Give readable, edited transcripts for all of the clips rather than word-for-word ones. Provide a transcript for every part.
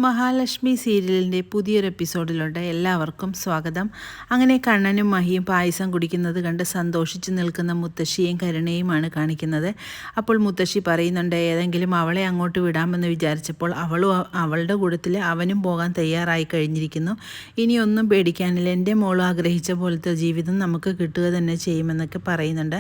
മഹാലക്ഷ്മി സീരിയലിൻ്റെ പുതിയൊരു എപ്പിസോഡിലോട്ട് എല്ലാവർക്കും സ്വാഗതം. അങ്ങനെ കണ്ണനും മഹിയും പായസം കുടിക്കുന്നത് കണ്ട് സന്തോഷിച്ച് നിൽക്കുന്ന മുത്തശ്ശിയും കരുണയുമാണ് കാണിക്കുന്നത്. അപ്പോൾ മുത്തശ്ശി പറയുന്നുണ്ട്, ഏതെങ്കിലും അവളെ അങ്ങോട്ട് വിടാമെന്ന് വിചാരിച്ചപ്പോൾ അവളുടെ കൂട്ടത്തിൽ അവനും പോകാൻ തയ്യാറായി കഴിഞ്ഞിരിക്കുന്നു. ഇനിയൊന്നും പേടിക്കാനില്ല, എൻ്റെ മോൾ ആഗ്രഹിച്ച പോലത്തെ ജീവിതം നമുക്ക് കിട്ടുക തന്നെ ചെയ്യുമെന്നൊക്കെ പറയുന്നുണ്ട്.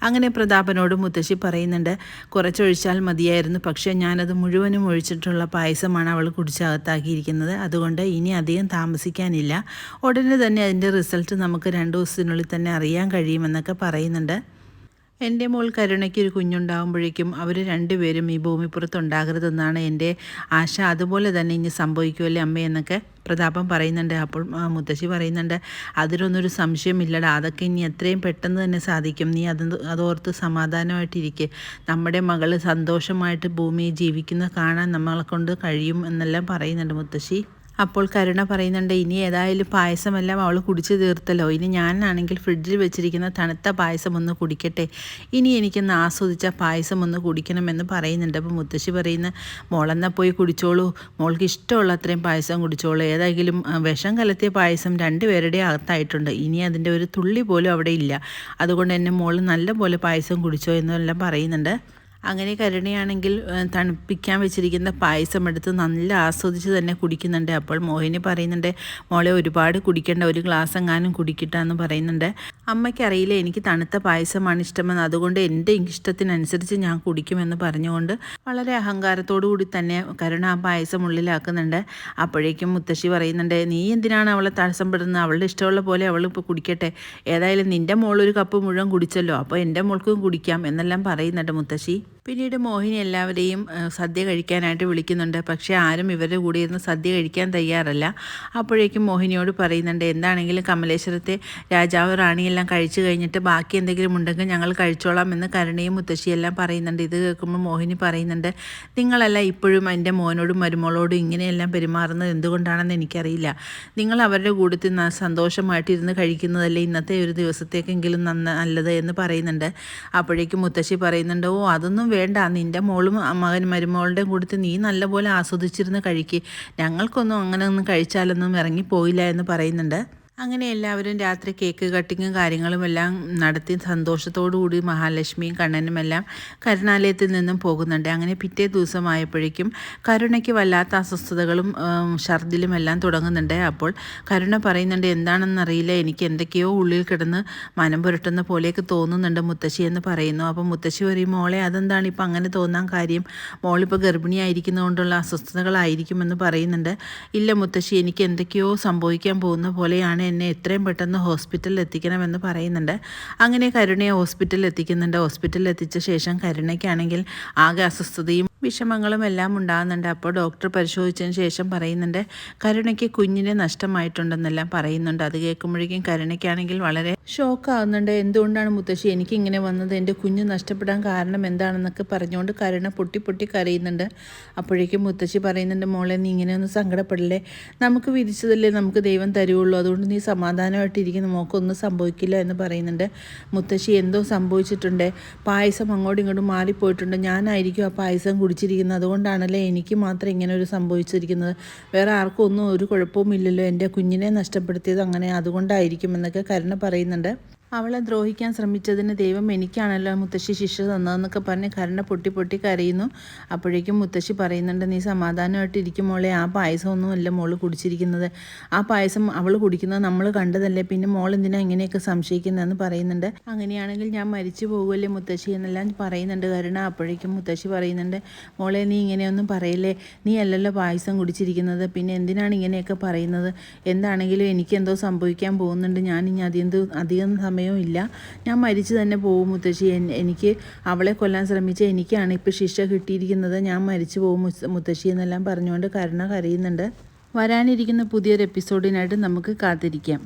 അങ്ങനെ പ്രതാപനോട് മുത്തശ്ശി പറയുന്നുണ്ട്, കുറച്ചൊഴിച്ചാൽ മതിയായിരുന്നു, പക്ഷേ ഞാനത് മുഴുവനും ഒഴിച്ചിട്ടുള്ള പായസമാണ് അവൾ അകത്താക്കിയിരിക്കുന്നത്. അതുകൊണ്ട് ഇനി അധികം താമസിക്കാനില്ല, ഉടനെ തന്നെ അതിൻ്റെ റിസൾട്ട് നമുക്ക് 2 ദിവസത്തിനുള്ളിൽ തന്നെ അറിയാൻ കഴിയുമെന്നൊക്കെ പറയുന്നുണ്ട്. എൻ്റെ മോൾ കരുണയ്ക്ക് ഒരു കുഞ്ഞുണ്ടാകുമ്പോഴേക്കും അവർ രണ്ടുപേരും ഈ ഭൂമിപ്പുറത്തുണ്ടാകരുതെന്നാണ് എൻ്റെ ആശ. അതുപോലെ തന്നെ ഇനി സംഭവിക്കുമല്ലേ അമ്മ എന്നൊക്കെ പ്രതാപം പറയുന്നുണ്ട്. അപ്പോൾ മുത്തശ്ശി പറയുന്നുണ്ട്, അതിലൊന്നൊരു സംശയമില്ലടാ, അതൊക്കെ ഇനി എത്രയും പെട്ടെന്ന് തന്നെ സാധിക്കും. നീ അതോർത്ത് സമാധാനമായിട്ടിരിക്കുക. നമ്മുടെ മകൾ സന്തോഷമായിട്ട് ഭൂമിയിൽ ജീവിക്കുന്നത് കാണാൻ നമ്മളെ കൊണ്ട് കഴിയും എന്നെല്ലാം പറയുന്നുണ്ട് മുത്തശ്ശി. അപ്പോൾ കരുണ പറയുന്നുണ്ട്, ഇനി ഏതായാലും പായസമെല്ലാം അവൾ കുടിച്ച് തീർത്തല്ലോ, ഇനി ഞാനാണെങ്കിൽ ഫ്രിഡ്ജിൽ വെച്ചിരിക്കുന്ന തണുത്ത പായസം ഒന്ന് കുടിക്കട്ടെ, ഇനി എനിക്കൊന്ന് ആസ്വദിച്ച പായസം ഒന്ന് കുടിക്കണമെന്ന് പറയുന്നുണ്ട്. അപ്പോൾ മുത്തശ്ശി പറയുന്ന, മോളെന്നാൽ പോയി കുടിച്ചോളൂ, മോൾക്ക് ഇഷ്ടമുള്ള അത്രയും പായസം കുടിച്ചോളൂ. ഏതെങ്കിലും വിഷം കലർത്തിയ പായസം 2 പേരുടെ അകത്തായിട്ടുണ്ട്, ഇനി അതിൻ്റെ ഒരു തുള്ളി പോലും അവിടെ ഇല്ല, അതുകൊണ്ട് തന്നെ മോൾ നല്ലപോലെ പായസം കുടിച്ചോ എന്നെല്ലാം പറയുന്നുണ്ട്. അങ്ങനെ കരുണയാണെങ്കിൽ തണുപ്പിക്കാൻ വെച്ചിരിക്കുന്ന പായസം എടുത്ത് നല്ല ആസ്വദിച്ച് തന്നെ കുടിക്കുന്നുണ്ട്. അപ്പോൾ മോഹിനി പറയുന്നുണ്ട്, മോളെ ഒരുപാട് കുടിക്കേണ്ട, ഒരു ഗ്ലാസ് എങ്ങാനും കുടിക്കട്ടെന്ന് പറയുന്നുണ്ട്. അമ്മയ്ക്കറിയില്ല എനിക്ക് തണുത്ത പായസമാണ് ഇഷ്ടമെന്ന്, അതുകൊണ്ട് എൻ്റെ ഇഷ്ടത്തിനനുസരിച്ച് ഞാൻ കുടിക്കുമെന്ന് പറഞ്ഞുകൊണ്ട് വളരെ അഹങ്കാരത്തോടു കൂടി തന്നെ കരുണ ആ പായസം ഉള്ളിലാക്കുന്നുണ്ട്. അപ്പോഴേക്കും മുത്തശ്ശി പറയുന്നുണ്ട്, നീ എന്തിനാണ് അവളെ തടസ്സപ്പെടുന്നത്, അവളുടെ ഇഷ്ടമുള്ള പോലെ അവൾ ഇപ്പോൾ കുടിക്കട്ടെ, ഏതായാലും നിൻ്റെ മോൾ ഒരു കപ്പ് മുഴുവൻ കുടിച്ചല്ലോ, അപ്പോൾ എൻ്റെ മോൾക്കും കുടിക്കാം എന്നെല്ലാം പറയുന്നുണ്ട് മുത്തശ്ശി. പിന്നീട് മോഹിനി എല്ലാവരെയും സദ്യ കഴിക്കാനായിട്ട് വിളിക്കുന്നുണ്ട്. പക്ഷേ ആരും ഇവരുടെ കൂടെ ഇരുന്ന് സദ്യ കഴിക്കാൻ തയ്യാറല്ല. അപ്പോഴേക്കും മോഹിനിയോട് പറയുന്നുണ്ട്, എന്താണെങ്കിലും കമലേശ്വരത്തെ രാജാവ് റാണിയെല്ലാം കഴിച്ചു കഴിഞ്ഞിട്ട് ബാക്കി എന്തെങ്കിലും ഉണ്ടെങ്കിൽ ഞങ്ങൾ കഴിച്ചോളാം എന്ന് കരുണയും മുത്തശ്ശിയെല്ലാം പറയുന്നുണ്ട്. ഇത് കേൾക്കുമ്പോൾ മോഹിനി പറയുന്നുണ്ട്, നിങ്ങളല്ല ഇപ്പോഴും എൻ്റെ മോനോടും മരുമോളോടും ഇങ്ങനെയെല്ലാം പെരുമാറുന്നത് എന്തുകൊണ്ടാണെന്ന് എനിക്കറിയില്ല. നിങ്ങൾ അവരുടെ കൂട്ടത്തിൽ സന്തോഷമായിട്ടിരുന്ന് കഴിക്കുന്നതല്ലേ ഇന്നത്തെ ഒരു ദിവസത്തേക്കെങ്കിലും നല്ലത് എന്ന് പറയുന്നുണ്ട്. അപ്പോഴേക്കും മുത്തശ്ശി പറയുന്നുണ്ട്, ഓ അതൊന്നും വേണ്ട, നിൻ്റെ മോളും മരുമോളുടെയും കൂടത്തിൽ നീ നല്ലപോലെ ആസ്വദിച്ചിരുന്ന് കഴിക്കുക, ഞങ്ങൾക്കൊന്നും അങ്ങനെ ഒന്നും കഴിച്ചാലൊന്നും ഇറങ്ങിപ്പോയില്ല എന്ന് പറയുന്നുണ്ട്. അങ്ങനെ എല്ലാവരും രാത്രി കേക്ക് കട്ടിങ്ങും കാര്യങ്ങളുമെല്ലാം നടത്തി സന്തോഷത്തോടു കൂടി മഹാലക്ഷ്മിയും കണ്ണനുമെല്ലാം കരുണാലയത്തിൽ നിന്നും പോകുന്നുണ്ട്. അങ്ങനെ പിറ്റേ ദിവസമായപ്പോഴേക്കും കരുണയ്ക്ക് വല്ലാത്ത അസ്വസ്ഥതകളും ഛർദിലും എല്ലാം തുടങ്ങുന്നുണ്ട്. അപ്പോൾ കരുണ പറയുന്നുണ്ട്, എന്താണെന്നറിയില്ല, എനിക്ക് എന്തൊക്കെയോ ഉള്ളിൽ കിടന്ന് മനം പുരട്ടുന്ന പോലെയൊക്കെ തോന്നുന്നുണ്ട് മുത്തശ്ശി എന്ന് പറയുന്നു. അപ്പോൾ മുത്തശ്ശി പറയും, മോളെ അതെന്താണ് ഇപ്പം അങ്ങനെ തോന്നാൻ കാര്യം, മോളിപ്പോൾ ഗർഭിണിയായിരിക്കുന്നതുകൊണ്ടുള്ള അസ്വസ്ഥതകളായിരിക്കുമെന്ന് പറയുന്നുണ്ട്. ഇല്ല മുത്തശ്ശി, എനിക്ക് എന്തൊക്കെയോ സംഭവിക്കാൻ പോകുന്ന പോലെയാണ്, എന്നെ എത്രയും പെട്ടെന്ന് ഹോസ്പിറ്റലിൽ എത്തിക്കണമെന്ന് പറയുന്നുണ്ട്. അങ്ങനെ കരുണയെ ഹോസ്പിറ്റലിൽ എത്തിക്കുന്നുണ്ട്. ഹോസ്പിറ്റലിൽ എത്തിച്ച ശേഷം കരുണയ്ക്കാണെങ്കിൽ ആകെ അസ്വസ്ഥതയും വിഷമങ്ങളും എല്ലാം ഉണ്ടാകുന്നുണ്ട്. അപ്പോൾ ഡോക്ടർ പരിശോധിച്ചതിന് ശേഷം പറയുന്നുണ്ട്, കരുണയ്ക്ക് കുഞ്ഞിനെ നഷ്ടമായിട്ടുണ്ടെന്നെല്ലാം പറയുന്നുണ്ട്. അത് കേൾക്കുമ്പോഴേക്കും കരുണയ്ക്കാണെങ്കിൽ വളരെ ഷോക്കാവുന്നുണ്ട്. എന്തുകൊണ്ടാണ് മുത്തശ്ശി എനിക്കിങ്ങനെ വന്നത്, എൻ്റെ കുഞ്ഞ് നഷ്ടപ്പെടാൻ കാരണം എന്താണെന്നൊക്കെ പറഞ്ഞുകൊണ്ട് കരുണ പൊട്ടി കരയുന്നുണ്ട്. അപ്പോഴേക്കും മുത്തശ്ശി പറയുന്നുണ്ട്, മോളെ നീ ഇങ്ങനെയൊന്നും സങ്കടപ്പെടില്ലേ, നമുക്ക് വിധിച്ചതല്ലേ നമുക്ക് ദൈവം തരുവുള്ളൂ, അതുകൊണ്ട് നീ സമാധാനമായിട്ടിരിക്കുന്ന, മോക്കൊന്നും സംഭവിക്കില്ല എന്ന് പറയുന്നുണ്ട്. മുത്തശ്ശി എന്തോ സംഭവിച്ചിട്ടുണ്ട്, പായസം അങ്ങോട്ടും ഇങ്ങോട്ടും മാറിപ്പോയിട്ടുണ്ട്, ഞാനായിരിക്കും ആ പായസം കുടിച്ചിരിക്കുന്നത്, അതുകൊണ്ടാണല്ലേ എനിക്ക് മാത്രം ഇങ്ങനെ ഒരു സംഭവിച്ചിരിക്കുന്നത്, വേറെ ആർക്കും ഒന്നും ഒരു കുഴപ്പവുമില്ലല്ലോ, എൻ്റെ കുഞ്ഞിനെ നഷ്ടപ്പെടുത്തിയത് അങ്ങനെ അതുകൊണ്ടായിരിക്കും എന്നൊക്കെ കരുണ പറയുന്നുണ്ട്. അവളെ ദ്രോഹിക്കാൻ ശ്രമിച്ചതിന് ദൈവം എനിക്കാണല്ലോ മുത്തശ്ശി ശിക്ഷ തന്നതെന്നൊക്കെ പറഞ്ഞ് കരുണ പൊട്ടി കരയുന്നു. അപ്പോഴേക്കും മുത്തശ്ശി പറയുന്നുണ്ട്, നീ സമാധാനമായിട്ടിരിക്കും മോളെ, ആ പായസമൊന്നുമല്ല മോൾ കുടിച്ചിരിക്കുന്നത്, ആ പായസം അവൾ കുടിക്കുന്നത് നമ്മൾ കണ്ടതല്ലേ, പിന്നെ മോൾ എന്തിനാ ഇങ്ങനെയൊക്കെ സംശയിക്കുന്നതെന്ന് പറയുന്നുണ്ട്. അങ്ങനെയാണെങ്കിൽ ഞാൻ മരിച്ചു പോകുമല്ലേ മുത്തശ്ശി എന്നെല്ലാം പറയുന്നുണ്ട് കരുണ. അപ്പോഴേക്കും മുത്തശ്ശി പറയുന്നുണ്ട്, മോളെ നീ ഇങ്ങനെയൊന്നും പറയില്ലേ, നീ അല്ലല്ലോ പായസം കുടിച്ചിരിക്കുന്നത്, പിന്നെ എന്തിനാണ് ഇങ്ങനെയൊക്കെ പറയുന്നത്, എന്താണെങ്കിലും എനിക്കെന്തോ സംഭവിക്കാൻ പോകുന്നുണ്ട്, ഞാനിനി അധികം സമയം ഇല്ല, ഞാൻ മരിച്ചു തന്നെ പോകും മുത്തശ്ശി, എനിക്ക് അവളെ കൊല്ലാൻ ശ്രമിച്ച എനിക്കാണ് ഇപ്പോൾ ശിക്ഷ കിട്ടിയിരിക്കുന്നത്, ഞാൻ മരിച്ചു പോകും മുത്തശ്ശി എന്നെല്ലാം പറഞ്ഞുകൊണ്ട് കരുണ കരയുന്നുണ്ട്. വരാനിരിക്കുന്ന പുതിയൊരു എപ്പിസോഡിനായിട്ട് നമുക്ക് കാത്തിരിക്കാം.